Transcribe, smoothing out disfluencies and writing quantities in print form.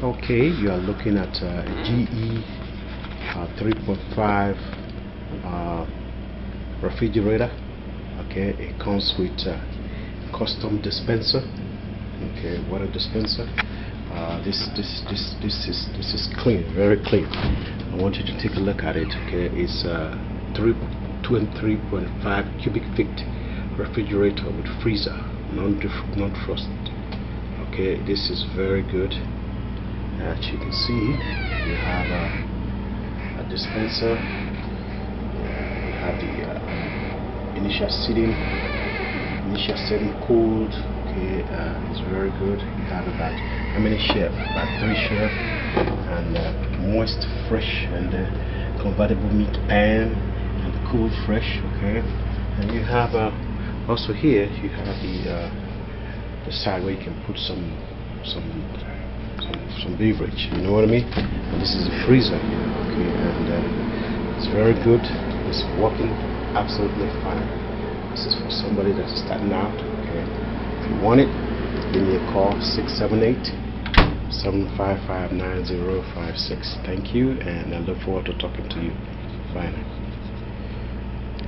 Okay, you are looking at a GE 3.5 refrigerator. Okay, it comes with custom dispenser. Okay, water dispenser. This is clean, very clean. I want you to take a look at it. Okay, it's 23.5 cubic feet refrigerator with freezer, non-frost. Okay, this is very good. As you can see, you have a dispenser. You have the initial setting cooled. Okay, it's very good. You have about how many shelf? About 3 shelf, and moist, fresh, and convertible meat pan, and cool, fresh. Okay, and you have also here you have the side where you can put some beverage, you know what I mean? And this is a freezer here, okay, and it's very good. It's working absolutely fine. This is for somebody that's starting out. Okay, if you want it, give me a call, 678-755-9056. Thank you, and I look forward to talking to you. Bye now.